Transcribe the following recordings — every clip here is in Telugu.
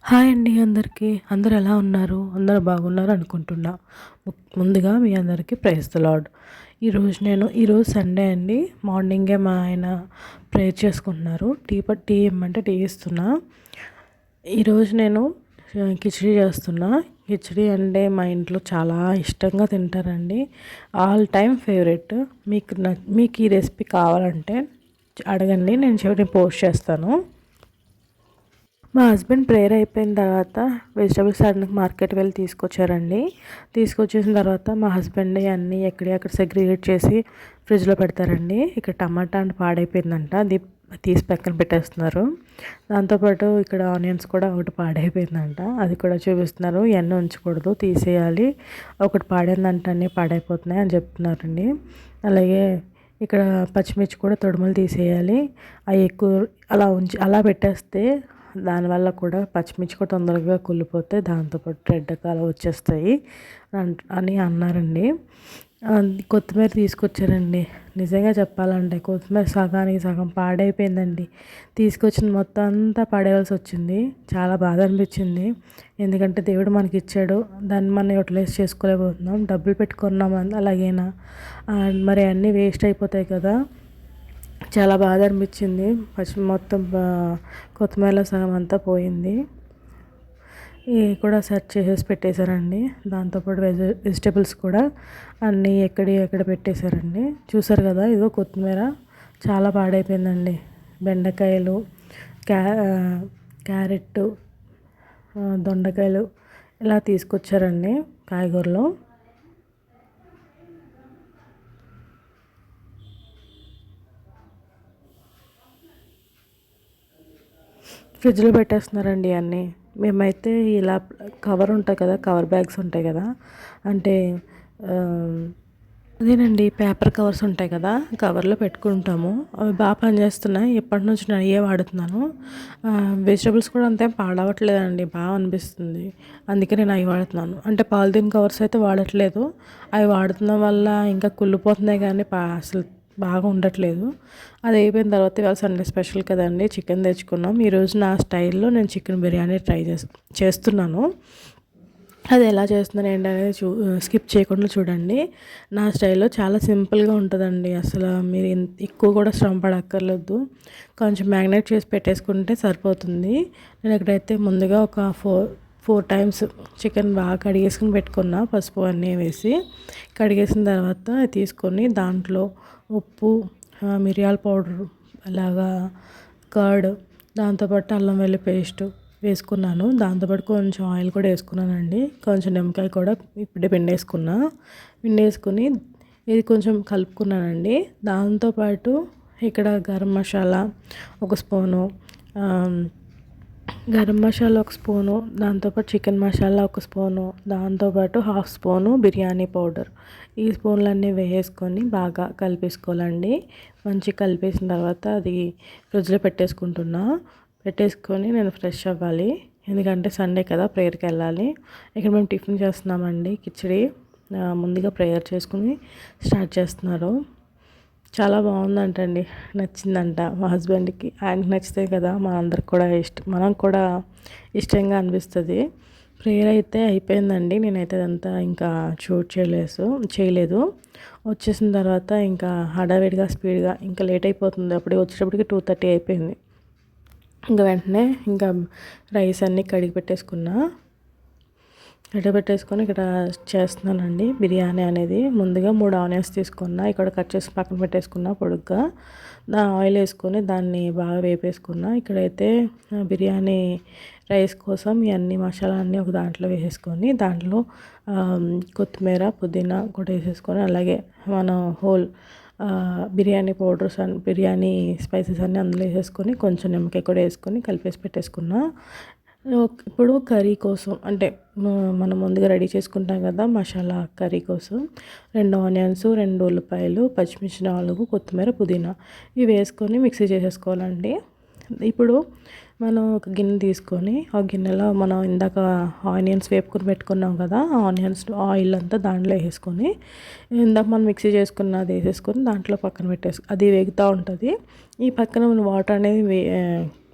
హాయ్ అండి అందరికీ. అందరూ ఎలా ఉన్నారు? అందరూ బాగున్నారు అనుకుంటున్నా. ముందుగా మీ అందరికీ ప్రైజ్ ది లార్డ్. ఈరోజు సండే అండి. మార్నింగే మా ఆయన ప్రేయర్ చేసుకుంటున్నారు. టీ ఇమ్మంటే టీ ఇస్తున్నా. ఈరోజు నేను కిచిడి చేస్తున్నా. కిచిడి అంటే మా ఇంట్లో చాలా ఇష్టంగా తింటారండి. All time favourite. మీకు ఈ రెసిపీ కావాలంటే అడగండి, నేను చివరి పోస్ట్ చేస్తాను. మా హస్బెండ్ ప్రేయర్ అయిపోయిన తర్వాత వెజిటబుల్స్ సడన్గా మార్కెట్ వెళ్ళి తీసుకొచ్చారండి. తీసుకొచ్చేసిన తర్వాత మా హస్బెండ్ అన్నీ ఎక్కడియక్కడ సెగ్రిగేట్ చేసి ఫ్రిడ్జ్లో పెడతారండి. ఇక్కడ టమాటా అంటే పాడైపోయిందంట, అది తీసి పక్కన పెట్టేస్తున్నారు. దాంతోపాటు ఇక్కడ ఆనియన్స్ కూడా ఒకటి పాడైపోయిందంట, అది కూడా చూపిస్తున్నారు. ఇవన్నీ ఉంచకూడదు, తీసేయాలి, ఒకటి పాడైందంట అన్నీ పాడైపోతున్నాయి అని చెప్తున్నారండి. అలాగే ఇక్కడ పచ్చిమిర్చి కూడా తొడుములు తీసేయాలి, అవి ఎక్కువ అలా పెట్టేస్తే దానివల్ల కూడా పచ్చిమిర్చి కూడా తొందరగా కుళ్ళిపోతే దాంతోపాటు రెడ్ కలర్ వచ్చేస్తాయి అని అన్నారండి. కొత్తిమీర తీసుకొచ్చారండి. నిజంగా చెప్పాలంటే కొత్తిమీర సగానికి సగం పాడైపోయిందండి. తీసుకొచ్చిన మొత్తం అంతా పడేయాల్సి వచ్చింది. చాలా బాధ అనిపించింది. ఎందుకంటే దేవుడు మనకి ఇచ్చాడు, దాన్ని మనం యూటిలైజ్ చేసుకోలేకపోతున్నాం. డబ్బులు పెట్టుకున్నాం అలాగేనా, మరి అన్నీ వేస్ట్ అయిపోతాయి కదా. చాలా బాధ అనిపించింది. మొత్తం కొత్తిమీరలో సగం అంతా పోయింది. ఇవి కూడా సెర్చ్ చేసేసి పెట్టేశారండి. దాంతోపాటు వెజిటేబుల్స్ కూడా అన్నీ ఎక్కడ పెట్టేశారండి. చూసారు కదా, ఇదో కొత్తిమీర చాలా పాడైపోయిందండి. బెండకాయలు, క్యారెట్, దొండకాయలు ఇలా తీసుకొచ్చారండి కాయగూరలు. ఫ్రిడ్జ్లో పెట్టేస్తున్నారండి అన్నీ. మేమైతే ఇలా కవర్ ఉంటాయి కదా, కవర్ బ్యాగ్స్ ఉంటాయి కదా, అంటే అదేనండి పేపర్ కవర్స్ ఉంటాయి కదా, కవర్లో పెట్టుకుంటాము. అవి బాగా పనిచేస్తున్నాయి. ఎప్పటి నుంచి నేను అయ్యే వాడుతున్నాను. వెజిటబుల్స్ కూడా అంతేం పాడవట్లేదండి, బాగా అనిపిస్తుంది. అందుకే నేను అవి వాడుతున్నాను. అంటే పాలిథిన్ కవర్స్ అయితే వాడట్లేదు. అవి వాడుతున్న వల్ల ఇంకా కుళ్ళిపోతున్నాయి కానీ అసలు బాగా ఉండట్లేదు. అది అయిపోయిన తర్వాత ఇవాళ సండే స్పెషల్ కదండి, చికెన్ తెచ్చుకున్నాం. ఈరోజు నా స్టైల్లో నేను చికెన్ బిర్యానీ చేస్తున్నాను. అది ఎలా చేస్తున్నాను ఏంటి అనేది స్కిప్ చేయకుండా చూడండి. నా స్టైల్లో చాలా సింపుల్గా ఉంటుందండి. అసలు మీరు ఎక్కువ కూడా శ్రమ పడక్కర్లేదు. కొంచెం మ్యాగ్నేట్ చేసి పెట్టేసుకుంటే సరిపోతుంది. నేను ఇక్కడైతే ముందుగా ఒక ఫోర్ టైమ్స్ చికెన్ బాగా కడిగేసుకుని పెట్టుకున్నా, పసుపు అన్నీ వేసి. కడిగేసిన తర్వాత తీసుకొని దాంట్లో ఉప్పు, మిరియాల పౌడర్, అలాగా కర్డ్, దాంతోపాటు అల్లం వెల్లుల్లి పేస్ట్ వేసుకున్నాను. దాంతోపాటు కొంచెం ఆయిల్ కూడా వేసుకున్నానండి. కొంచెం నిమ్మకాయ కూడా ఇప్పుడే పిండేసుకుని ఇది కొంచెం కలుపుకున్నానండి. దాంతోపాటు ఇక్కడ గరం మసాలా ఒక స్పూను, గరం మసాలా ఒక స్పూను, దాంతోపాటు చికెన్ మసాలా ఒక స్పూను, దాంతోపాటు హాఫ్ స్పూను బిర్యానీ పౌడర్, ఈ స్పూన్లన్నీ వేసుకొని బాగా కలిపేసుకోవాలండి. మంచిగా కలిపేసిన తర్వాత అది ఫ్రిడ్జ్లో పెట్టేసుకొని నేను ఫ్రెష్ అవ్వాలి. ఎందుకంటే సండే కదా, ప్రేయర్కి వెళ్ళాలి. ఇక్కడ మేము టిఫిన్ చేస్తున్నామండి, కిచిడి. ముందుగా ప్రేయర్ చేసుకుని స్టార్ట్ చేస్తున్నారు. చాలా బాగుందంటండి, నచ్చిందంట మా హస్బెండ్కి. ఆయనకి నచ్చితే కదా మనందరికి కూడా మనం కూడా ఇష్టంగా అనిపిస్తుంది. ప్రేయర్ అయితే అయిపోయిందండి. నేనైతే అదంతా ఇంకా షూట్ చేయలేదు. వచ్చేసిన తర్వాత ఇంకా హడావిడిగా స్పీడ్గా ఇంకా లేట్ అయిపోతుంది. అప్పుడే వచ్చేటప్పటికి 2:30 అయిపోయింది. ఇంకా వెంటనే ఇంకా రైస్ అన్నీ కడిగి పెట్టేసుకొని ఇక్కడ చేస్తున్నానండి బిర్యానీ అనేది. ముందుగా 3 ఆనియన్స్ తీసుకున్నా, ఇక్కడ కట్ చేసి పక్కన పెట్టేసుకున్నా పొడుగ్గా. ఆయిల్ వేసుకొని దాన్ని బాగా వేపేసుకున్నా. ఇక్కడైతే బిర్యానీ రైస్ కోసం ఇవన్నీ మసాలా అన్నీ ఒక దాంట్లో వేసేసుకొని, దాంట్లో కొత్తిమీర, పుదీనా కూడా వేసేసుకొని, అలాగే మనం whole biryani powders and biryani spices అన్నీ అందులో వేసేసుకొని, కొంచెం నిమ్మకాయ కూడా వేసుకొని కలిపేసి పెట్టేసుకున్నా. ఇప్పుడు కర్రీ కోసం అంటే మనం ముందుగా రెడీ చేసుకుంటాం కదా మసాలా కర్రీ కోసం 2 ఆనియన్స్, 2 ఉల్లిపాయలు, పచ్చిమిర్చి 4, కొత్తిమీర, పుదీనా ఇవి వేసుకొని మిక్సీ చేసేసుకోవాలండి. ఇప్పుడు మనం ఒక గిన్నె తీసుకొని ఆ గిన్నెలో మనం ఇందాక ఆనియన్స్ వేపుకొని పెట్టుకున్నాం కదా, ఆనియన్స్ ఆయిల్ అంతా దాంట్లో వేసుకొని ఇందాక మనం మిక్సీ చేసుకున్నది వేసేసుకొని దాంట్లో పక్కన అది వేగుతూ ఉంటుంది. ఈ పక్కన మన వాటర్ అనేది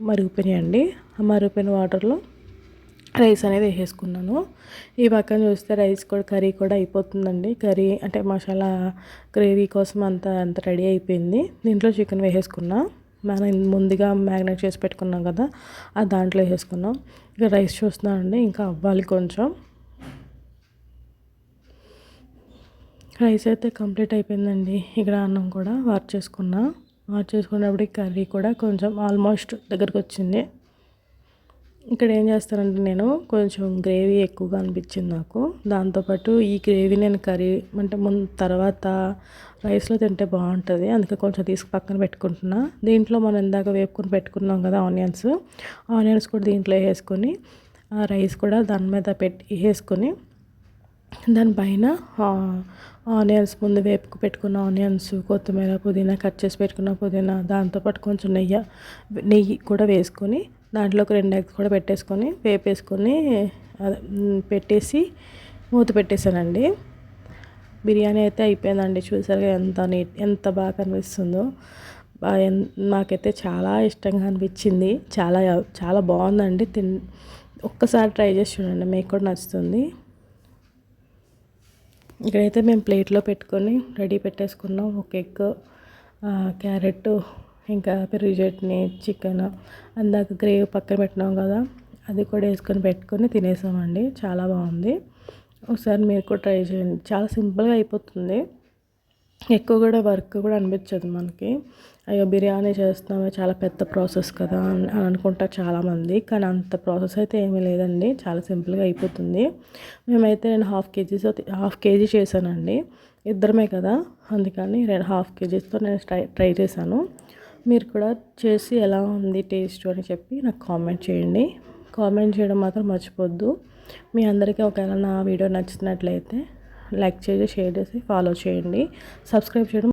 మరిగిపోయినాయండి. ఆ మరిగిపోయిన వాటర్లో రైస్ అనేది వేసేసుకున్నాను. ఈ పక్కన చూస్తే రైస్ కూడా కర్రీ కూడా అయిపోతుందండి. కర్రీ అంటే మసాలా గ్రేవీ కోసం అంత రెడీ అయిపోయింది. దీంట్లో చికెన్ వేసేసుకున్నా. మనం ముందుగా మ్యారినేట్ చేసి పెట్టుకున్నాం కదా, అది దాంట్లో వేసేసుకున్నాం. ఇక రైస్ చూస్తున్నానండి, ఇంకా అవ్వాలి కొంచెం. రైస్ అయితే కంప్లీట్ అయిపోయిందండి. ఇక్కడ అన్నం కూడా వార్ చేసుకున్నప్పుడు కర్రీ కూడా కొంచెం ఆల్మోస్ట్ దగ్గరకు వచ్చింది. ఇక్కడ ఏం చేస్తానంటే నేను కొంచెం గ్రేవీ ఎక్కువగా అనిపించింది నాకు. దాంతోపాటు ఈ గ్రేవీ నేను కర్రీ అంటే తర్వాత రైస్లో తింటే బాగుంటుంది, అందుకే కొంచెం తీసుకు పక్కన పెట్టుకుంటున్నా. దీంట్లో మనం ఇందాక వేపుకొని పెట్టుకున్నాం కదా ఆనియన్స్ కూడా దీంట్లో వేసుకొని ఆ రైస్ కూడా దాని మీద వేసుకొని దానిపైన ఆనియన్స్ ముందు వేపుకు పెట్టుకున్న ఆనియన్స్, కొత్తిమీర, పుదీనా కట్ చేసి పెట్టుకున్న పుదీనా, దాంతోపాటు కొంచెం నెయ్యి కూడా వేసుకొని దాంట్లోకి 2 ఎగ్స్ కూడా పెట్టేసుకొని వేపేసుకొని పెట్టేసి మూత పెట్టేశానండి. బిర్యానీ అయితే అయిపోయిందండి. చూసారుగా ఎంత బాగా కనిపిస్తుందో. నాకైతే చాలా ఇష్టంగా అనిపించింది. చాలా చాలా బాగుందండి. ఒక్కసారి ట్రై చేసి చూడండి, మీకు కూడా నచ్చుతుంది. ఇక్కడైతే మేము ప్లేట్లో పెట్టుకొని రెడీ పెట్టేసుకున్నాం. ఒక ఎగ్, క్యారెట్, ఇంకా పెరుగు చట్నీ, చికెన్, అందాక గ్రేవీ పక్కన పెట్టినాం కదా, అది కూడా వేసుకొని పెట్టుకొని తినేసామండి. చాలా బాగుంది. ఒకసారి మీరు కూడా ట్రై చేయండి. చాలా సింపుల్గా అయిపోతుంది. ఎక్కువ కూడా వర్క్ కూడా అనిపించదు మనకి. అయ్యో బిర్యానీ చేస్తున్నాము, చాలా పెద్ద ప్రాసెస్ కదా అని అనుకుంటారు చాలామంది. కానీ అంత ప్రాసెస్ అయితే ఏమీ లేదండి, చాలా సింపుల్గా అయిపోతుంది. నేను హాఫ్ కేజీ చేశానండి. ఇద్దరమే కదా, అందుకని హాఫ్ కేజీస్తో నేను ట్రై చేశాను. మీరు కూడా చేసి ఎలా ఉంది టేస్ట్ అని చెప్పి నాకు కామెంట్ చేయండి. కామెంట్ చేయడం మాత్రం మర్చిపోద్దు. మీ అందరికీ ఒకవేళ నా వీడియో నచ్చినట్లయితే లైక్ చేసి, షేర్ చేసి, ఫాలో చేయండి. సబ్స్క్రైబ్ చేయడం